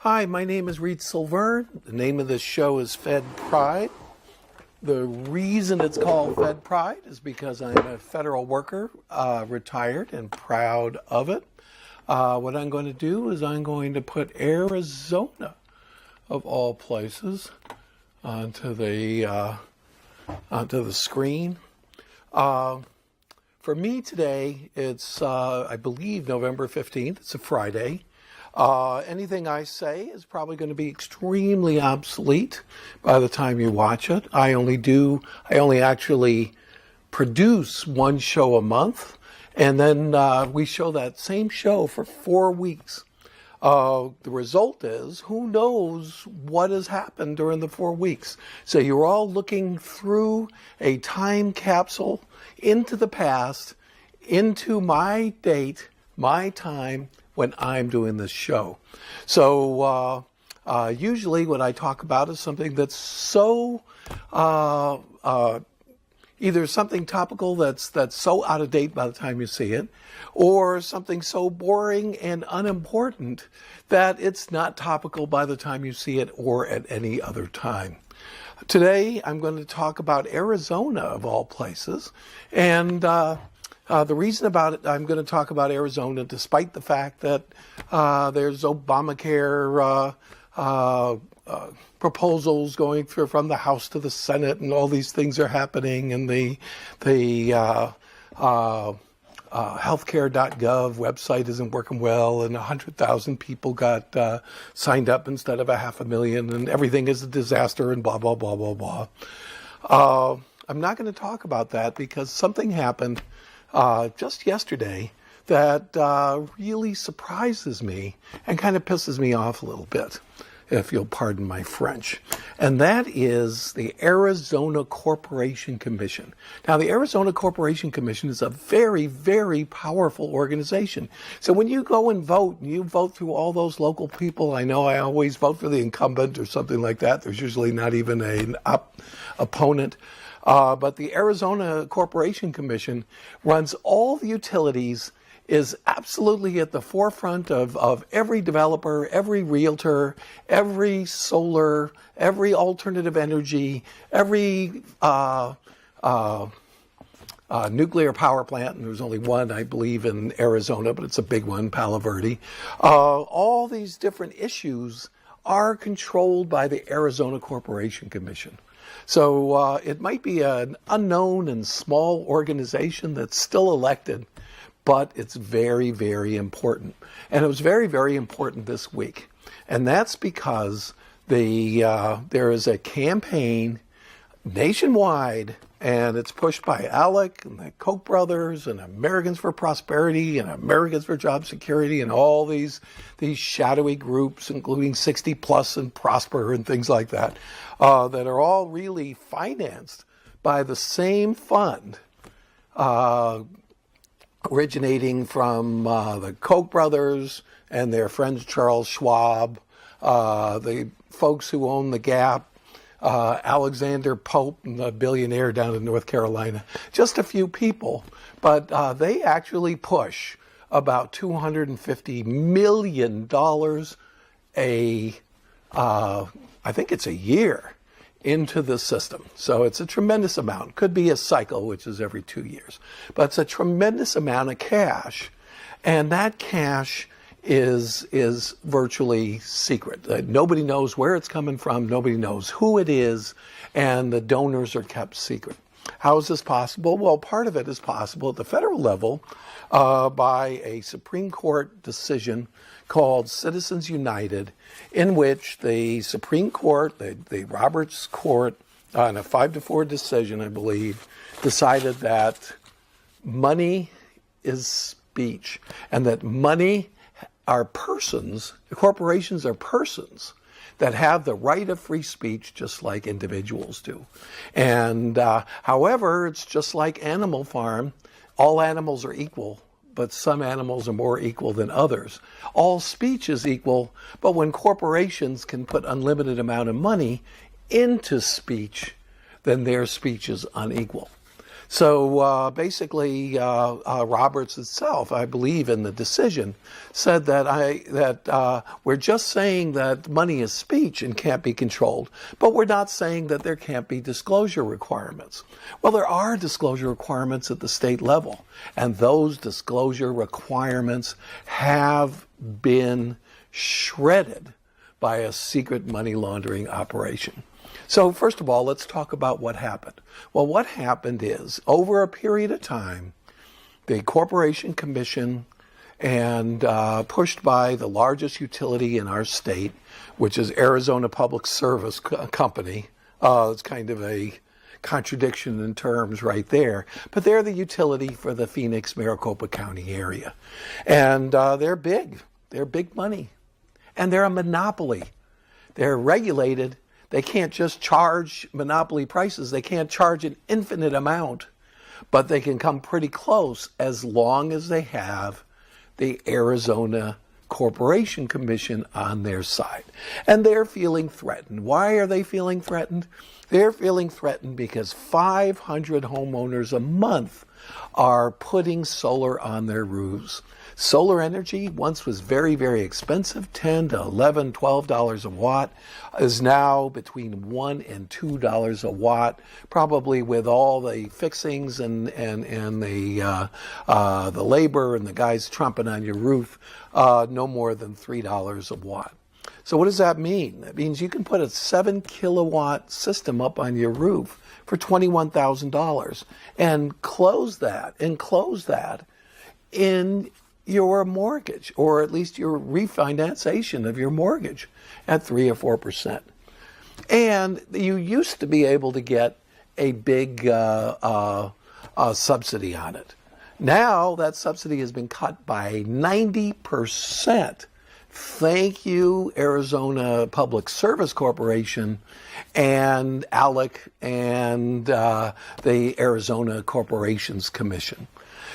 Hi, my name is Reed Silverne. The name of this show is Fed Pride. The reason it's called Fed Pride is because I'm a federal worker, retired and proud of it. What I'm going to do is I'm going to put Arizona, of all places, onto the screen. For me today, it's, I believe, November 15th. It's a Friday. Anything I say is probably going to be extremely obsolete by the time you watch it. I only actually produce one show a month, and then we show that same show for 4 weeks. The result is, who knows what has happened during the 4 weeks. So you're all looking through a time capsule into the past, into my date, my time, when I'm doing this show. So usually what I talk about is something that's so, either something topical that's so out of date by the time you see it, or something so boring and unimportant that it's not topical by the time you see it or at any other time. Today I'm going to talk about Arizona, of all places, and the reason about it, I'm going to talk about Arizona, despite the fact that there's Obamacare proposals going through from the House to the Senate, and all these things are happening, and the healthcare.gov website isn't working well, and 100,000 people got signed up instead of 500,000, and everything is a disaster, and blah, blah, blah, blah, blah. I'm not going to talk about that because something happened just yesterday that really surprises me and kind of pisses me off a little bit, if you'll pardon my French. And that is the Arizona Corporation Commission. Now, the Arizona Corporation Commission is a very, very powerful organization. So when you go and vote, and you vote through all those local people, I know I always vote for the incumbent or something like that. There's usually not even an opponent. But the Arizona Corporation Commission runs all the utilities, is absolutely at the forefront of every developer, every realtor, every solar, every alternative energy, every nuclear power plant, and there's only one, I believe, in Arizona, but it's a big one, Palo Verde. All these different issues are controlled by the Arizona Corporation Commission. So it might be an unknown and small organization that's still elected, but it's very, very important. And it was very, very important this week. And that's because there is a campaign nationwide, and it's pushed by ALEC and the Koch brothers and Americans for Prosperity and Americans for Job Security and all these shadowy groups, including 60 Plus and Prosper and things like that, that are all really financed by the same fund originating from the Koch brothers and their friends Charles Schwab, the folks who own the Gap, Alexander Pope, the billionaire down in North Carolina. Just a few people, but they actually push about $250 million I think it's a year, into the system. So it's a tremendous amount. Could be a cycle, which is every 2 years. But it's a tremendous amount of cash, and that cash is virtually secret. Nobody knows where it's coming from, nobody knows who it is, and the donors are kept secret. How is this possible? Well, part of it is possible at the federal level by a Supreme Court decision called Citizens United, in which the Supreme Court, the Roberts Court, on a 5-4 decision, I believe, decided that money is speech, and that money are persons, corporations are persons that have the right of free speech just like individuals do. And however, it's just like Animal Farm. All animals are equal, but some animals are more equal than others. All speech is equal, but when corporations can put unlimited amount of money into speech, then their speech is unequal. So basically, Roberts itself, I believe, in the decision, said that we're just saying that money is speech and can't be controlled, but we're not saying that there can't be disclosure requirements. Well, there are disclosure requirements at the state level, and those disclosure requirements have been shredded by a secret money laundering operation. So first of all, let's talk about what happened. Well, what happened is, over a period of time, the Corporation Commission, and pushed by the largest utility in our state, which is Arizona Public Service Company. It's kind of a contradiction in terms right there, but they're the utility for the Phoenix, Maricopa County area. And they're big. They're big money. And they're a monopoly. They're regulated. They can't just charge monopoly prices. They can't charge an infinite amount, but they can come pretty close as long as they have the Arizona Corporation Commission on their side. And they're feeling threatened. Why are they feeling threatened? They're feeling threatened because 500 homeowners a month are putting solar on their roofs. Solar energy once was very, very expensive, $10 to $11, $12 a watt, is now between $1 and $2 a watt, probably with all the fixings and the labor and the guys trumping on your roof, no more than $3 a watt. So what does that mean? That means you can put a 7 kilowatt system up on your roof for $21,000 and enclose that in your mortgage, or at least your refinancing of your mortgage at 3 or 4%. And you used to be able to get a big subsidy on it. Now that subsidy has been cut by 90%. Thank you, Arizona Public Service Corporation and ALEC and the Arizona Corporations Commission.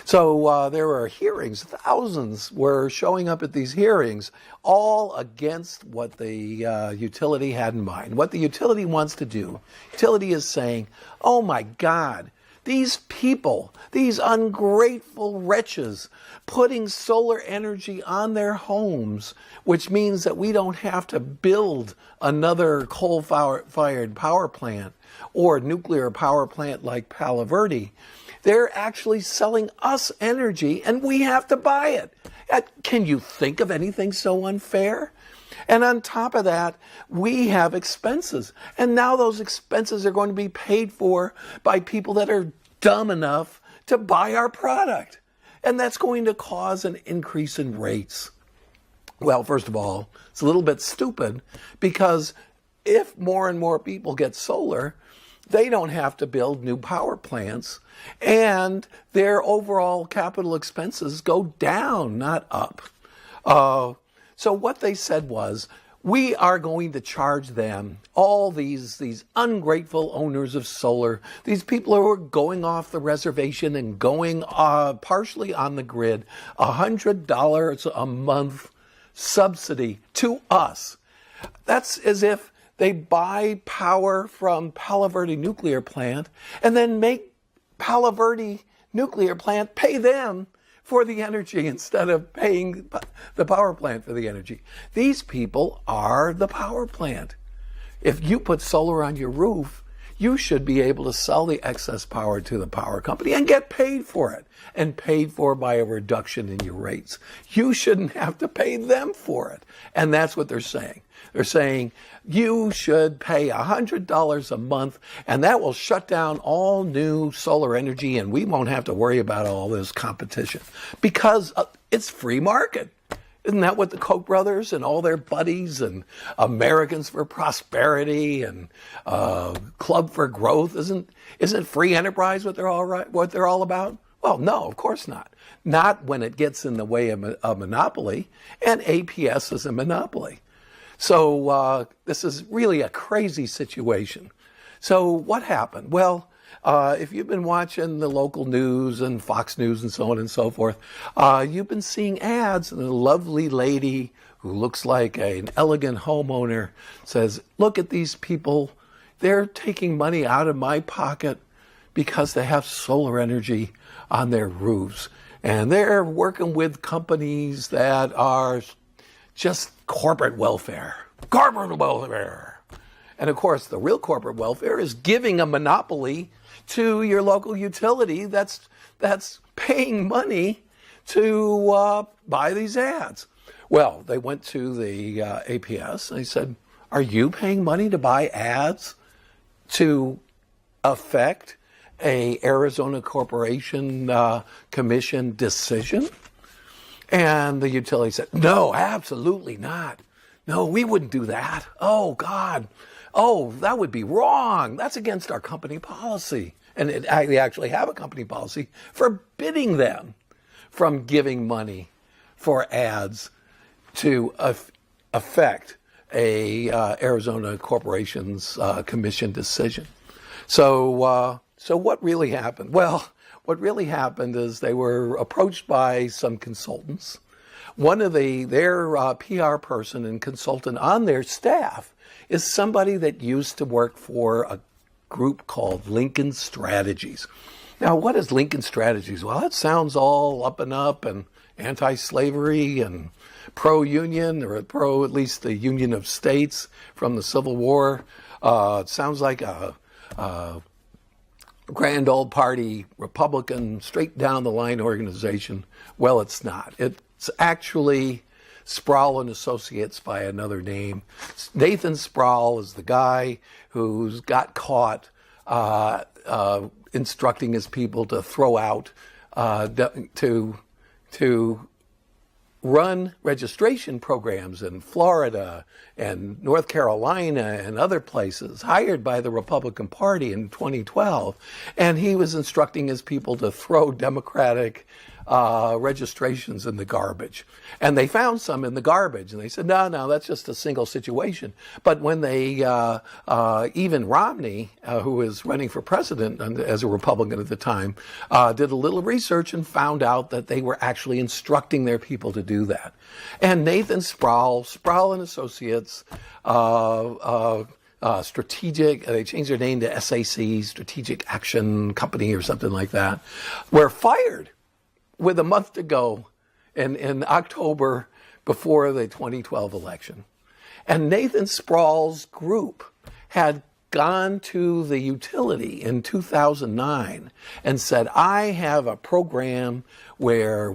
So there were hearings, thousands were showing up at these hearings, all against what the utility had in mind. What the utility wants to do, utility is saying, oh my God, these people, these ungrateful wretches, putting solar energy on their homes, which means that we don't have to build another coal-fired power plant or nuclear power plant like Palo Verde. They're actually selling us energy and we have to buy it. Can you think of anything so unfair? And on top of that, we have expenses. And now those expenses are going to be paid for by people that are dumb enough to buy our product. And that's going to cause an increase in rates. Well, first of all, it's a little bit stupid because if more and more people get solar, they don't have to build new power plants and their overall capital expenses go down, not up. So what they said was, we are going to charge them, all these ungrateful owners of solar, these people who are going off the reservation and going partially on the grid, $100 a month subsidy to us. That's as if they buy power from Palo Verde nuclear plant and then make Palo Verde nuclear plant pay them for the energy instead of paying the power plant for the energy. These people are the power plant. If you put solar on your roof, you should be able to sell the excess power to the power company and get paid for it, and paid for by a reduction in your rates. You shouldn't have to pay them for it. And that's what they're saying. They're saying you should pay $100 a month and that will shut down all new solar energy and we won't have to worry about all this competition because it's free market. Isn't that what the Koch brothers and all their buddies and Americans for Prosperity and Club for Growth, isn't free enterprise what they're all about? Well, no, of course not. Not when it gets in the way of a monopoly, and APS is a monopoly. So this is really a crazy situation. So what happened? Well, if you've been watching the local news and Fox News and so on and so forth, you've been seeing ads, and a lovely lady who looks like an elegant homeowner says, look at these people. They're taking money out of my pocket because they have solar energy on their roofs. And they're working with companies that are just corporate welfare. Corporate welfare. And of course, the real corporate welfare is giving a monopoly to your local utility that's paying money to buy these ads. Well, they went to the APS and they said, are you paying money to buy ads to affect a Arizona Corporation Commission decision? And the utility said, no, absolutely not. No, we wouldn't do that. Oh, God. Oh, that would be wrong. That's against our company policy. And they actually have a company policy forbidding them from giving money for ads to affect a Arizona Corporation's Commission decision. So what really happened? Well, what really happened is they were approached by some consultants. One of their PR person and consultant on their staff is somebody that used to work for a group called Lincoln Strategies. Now, what is Lincoln Strategies? Well, that sounds all up and anti-slavery and pro-union, or pro at least the Union of States from the Civil War. It sounds like a grand old party Republican, straight down the line organization. Well, it's not. It's actually Sproul and Associates by another name. Nathan Sproul is the guy who's got caught instructing his people to throw out, to run registration programs in Florida and North Carolina and other places, hired by the Republican Party in 2012. And he was instructing his people to throw Democratic registrations in the garbage. And they found some in the garbage, and they said, no, that's just a single situation. But when they, even Romney, who was running for president as a Republican at the time, did a little research and found out that they were actually instructing their people to do that. And Nathan Sproul and Associates, Strategic, they changed their name to SAC, Strategic Action Company or something like that, were fired with a month to go in October before the 2012 election. And Nathan Sproul's group had gone to the utility in 2009 and said, I have a program where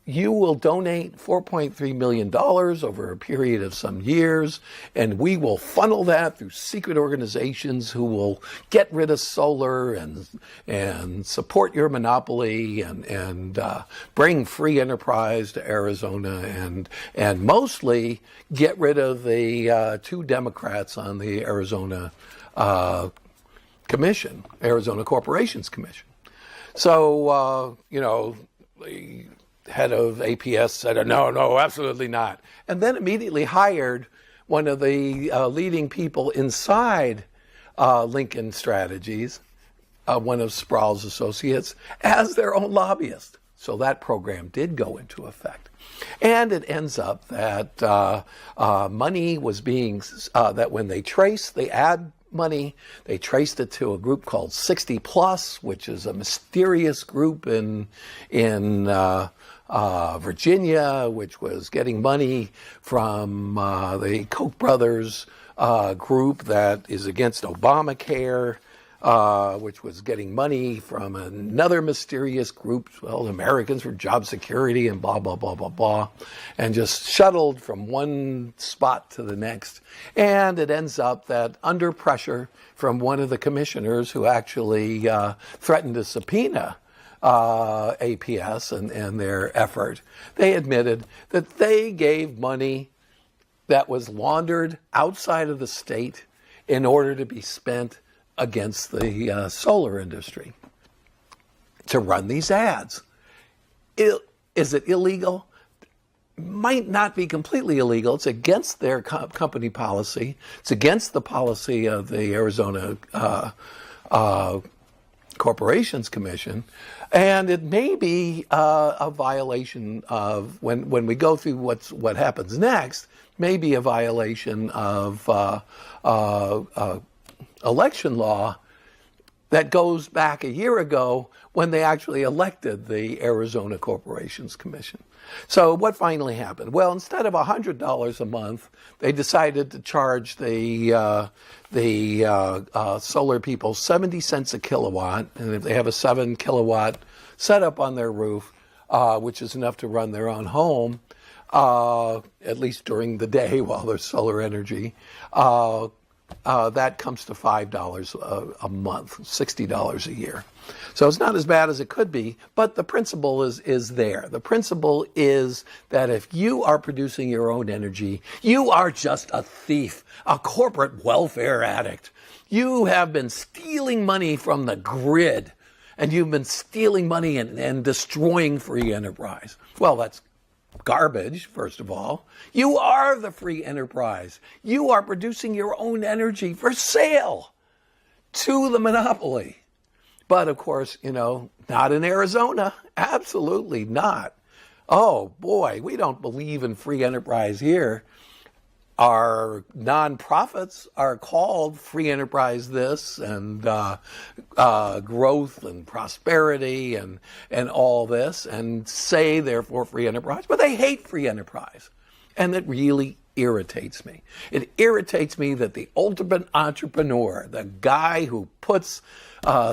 you will donate $4.3 million over a period of some years, and we will funnel that through secret organizations who will get rid of solar and support your monopoly and bring free enterprise to Arizona and mostly get rid of the two Democrats on the Arizona Commission, Arizona Corporations Commission. So, the head of APS said, no, absolutely not. And then immediately hired one of the leading people inside Lincoln Strategies, one of Sproul's associates, as their own lobbyist. So that program did go into effect. And it ends up that money was being, that when they traced the ad money, they traced it to a group called 60 Plus, which is a mysterious group in Virginia, which was getting money from the Koch brothers group that is against Obamacare, which was getting money from another mysterious group, Americans for Job Security and blah, blah, blah, blah, blah, and just shuttled from one spot to the next. And it ends up that under pressure from one of the commissioners who actually threatened to subpoena APS and their effort, they admitted that they gave money that was laundered outside of the state in order to be spent against the solar industry to run these ads. Is it illegal? Might not be completely illegal. It's against their company policy. It's against the policy of the Arizona Corporations Commission, and it may be a violation of, when we go through what happens next, may be a violation of election law that goes back a year ago when they actually elected the Arizona Corporations Commission. So what finally happened? Well, instead of $100 a month, they decided to charge the solar people 70 cents a kilowatt. And if they have a 7 kilowatt setup on their roof, which is enough to run their own home, at least during the day while there's solar energy, that comes to $5 a month, $60 a year. So it's not as bad as it could be, but the principle is there. The principle is that if you are producing your own energy, you are just a thief, a corporate welfare addict. You have been stealing money from the grid, and you've been stealing money and destroying free enterprise. Well, that's garbage, first of all. You are the free enterprise. You are producing your own energy for sale to the monopoly. But of course, not in Arizona. Absolutely not. Oh boy, we don't believe in free enterprise here. Our nonprofits are called free enterprise this and growth and prosperity and all this, and say therefore free enterprise, but they hate free enterprise. And it really irritates me. It irritates me that the ultimate entrepreneur, the guy who puts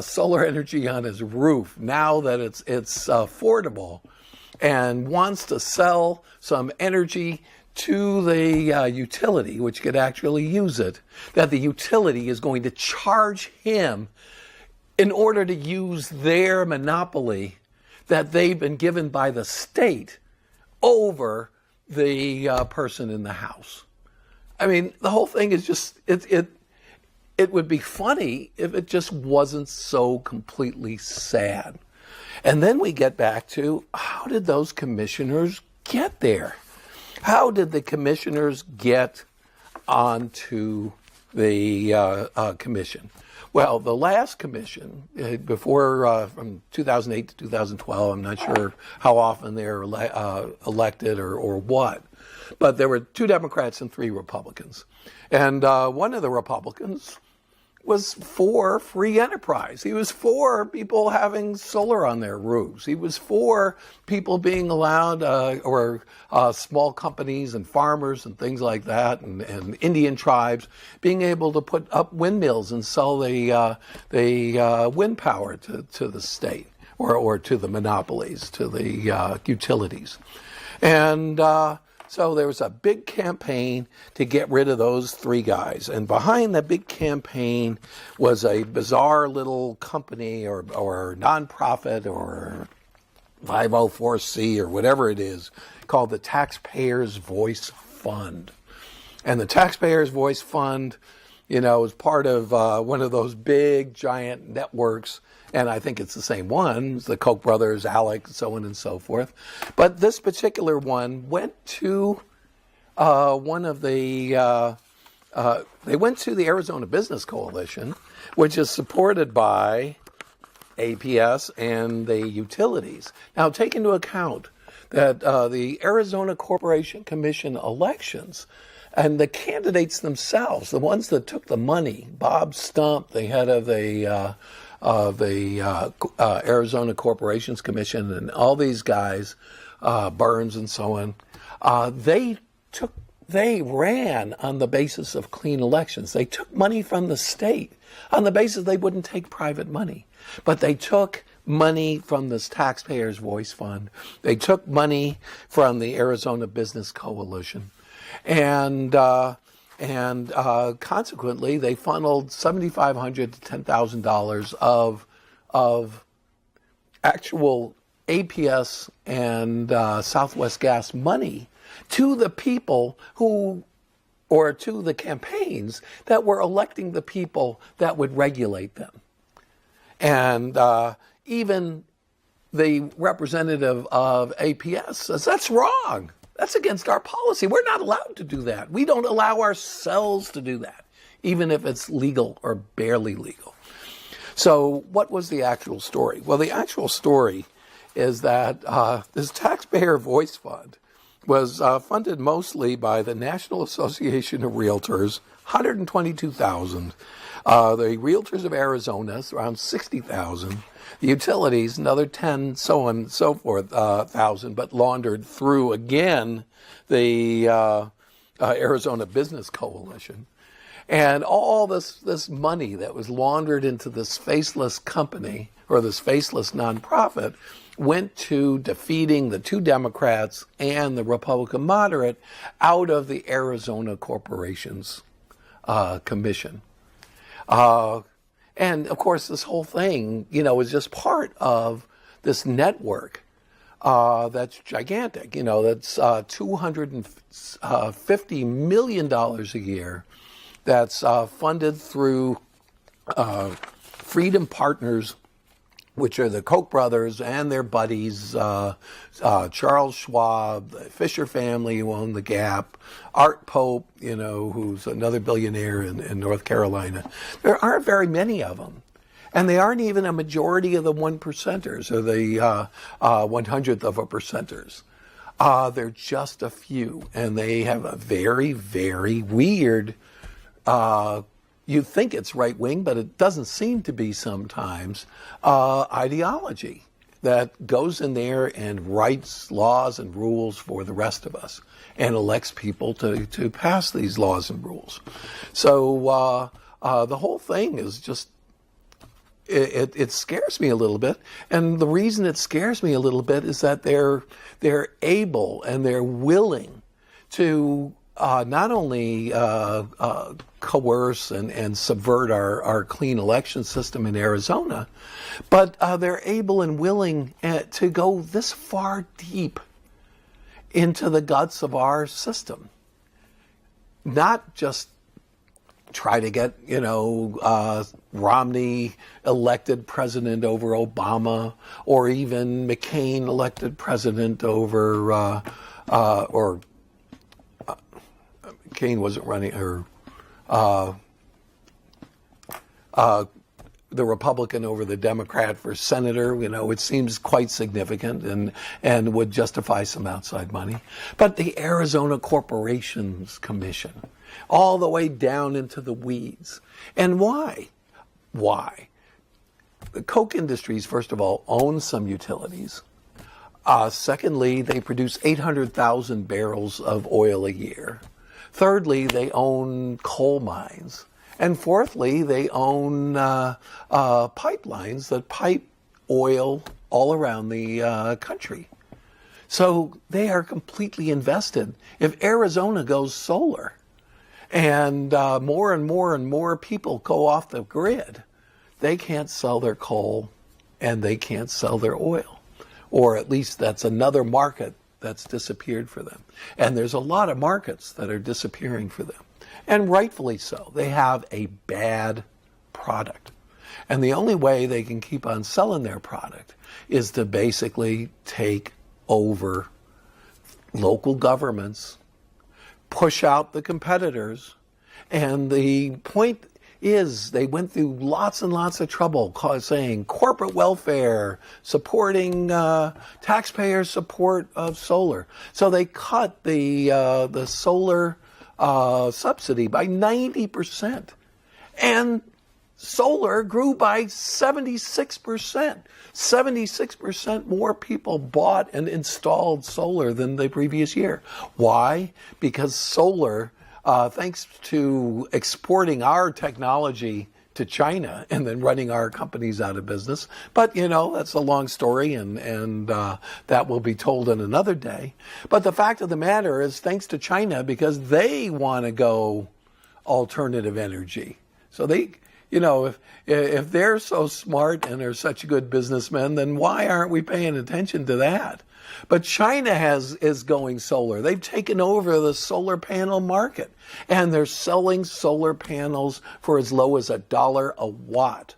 solar energy on his roof now that it's affordable and wants to sell some energy to the utility, which could actually use it, that the utility is going to charge him in order to use their monopoly that they've been given by the state over the person in the house. I mean, the whole thing is just, it would be funny if it just wasn't so completely sad. And then we get back to, how did those commissioners get there? How did the commissioners get onto the commission? Well, the last commission, before from 2008 to 2012, I'm not sure how often they were elected or what, but there were 2 Democrats and 3 Republicans. And one of the Republicans was for free enterprise. He was for people having solar on their roofs. He was for people being allowed, or small companies and farmers and things like that, and Indian tribes being able to put up windmills and sell the wind power to the state or to the monopolies, to the utilities. And so there was a big campaign to get rid of those 3 guys. And behind that big campaign was a bizarre little company or nonprofit or 504c or whatever it is called the Taxpayers Voice Fund. And the Taxpayers Voice Fund, is part of one of those big giant networks. And I think it's the same one, the Koch brothers, Alec, so on and so forth. But this particular one went to they went to the Arizona Business Coalition, which is supported by APS and the utilities. Now, take into account that the Arizona Corporation Commission elections and the candidates themselves, the ones that took the money, Bob Stump, the head of the Arizona Corporations Commission, and all these guys, Burns and so on, they ran on the basis of clean elections. They took money from the state on the basis they wouldn't take private money, but they took money from this Taxpayers Voice Fund. They took money from the Arizona Business Coalition, and consequently, they funneled $7,500 to $10,000 of actual APS and Southwest Gas money to the people or to the campaigns that were electing the people that would regulate them. And even the representative of APS says, that's wrong. That's against our policy. We're not allowed to do that. We don't allow ourselves to do that, even if it's legal or barely legal. So what was the actual story? Well, the actual story is that this Taxpayer Voice Fund was funded mostly by the National Association of Realtors, 122,000. The realtors of Arizona is around 60,000. The utilities, another 10, so on and so forth, thousand, but laundered through again the Arizona Business Coalition. And all this money that was laundered into this faceless company or this faceless nonprofit went to defeating the two Democrats and the Republican moderate out of the Arizona Corporations Commission. And of course, this whole thing, is just part of this network that's gigantic. That's $250 million a year. That's funded through Freedom Partners, which are the Koch brothers and their buddies, Charles Schwab, the Fisher family who own the Gap, Art Pope, who's another billionaire in North Carolina. There aren't very many of them. And they aren't even a majority of the 1%ers or the 100th of a percenters. They're just a few. And they have a very, very weird you think it's right wing, but it doesn't seem to be sometimes, ideology that goes in there and writes laws and rules for the rest of us and elects people to pass these laws and rules. So the whole thing is just, it scares me a little bit. And the reason it scares me a little bit is that they're able and they're willing to not only coerce and subvert our clean election system in Arizona, but they're able and willing to go this far deep into the guts of our system. Not just try to get, Romney elected president over Obama, or even McCain elected president over, or Kane wasn't running, or the Republican over the Democrat for senator. It seems quite significant and would justify some outside money. But the Arizona Corporations Commission, all the way down into the weeds. And why? Why? The Koch Industries, first of all, owns some utilities. Secondly, they produce 800,000 barrels of oil a year. Thirdly, they own coal mines. And fourthly, they own pipelines that pipe oil all around the country. So they are completely invested. If Arizona goes solar and more and more and more people go off the grid, they can't sell their coal and they can't sell their oil. Or at least that's another market that's disappeared for them. And there's a lot of markets that are disappearing for them. And rightfully so. They have a bad product. And the only way they can keep on selling their product is to basically take over local governments, push out the competitors. And the point is they went through lots and lots of trouble saying corporate welfare, supporting taxpayer support of solar. So they cut the solar subsidy by 90%. And solar grew by 76%. 76% more people bought and installed solar than the previous year. Why? Because solar, thanks to exporting our technology to China and then running our companies out of business. But, that's a long story and that will be told in another day. But the fact of the matter is, thanks to China, because they want to go alternative energy. So they, if they're so smart and they're such good businessmen, then why aren't we paying attention to that? But China is going solar. They've taken over the solar panel market, and they're selling solar panels for as low as $1 a watt.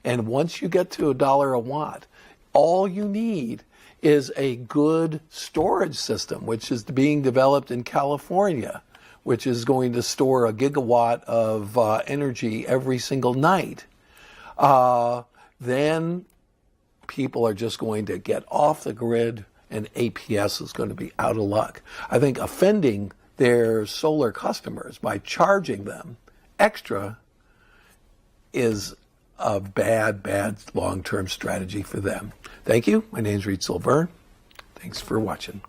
And once you get to $1 a watt, all you need is a good storage system, which is being developed in California, which is going to store a gigawatt of energy every single night. Then people are just going to get off the grid, and APS is going to be out of luck. I think offending their solar customers by charging them extra is a bad long-term strategy for them. Thank you. My name is Reed Silverne. Thanks for watching.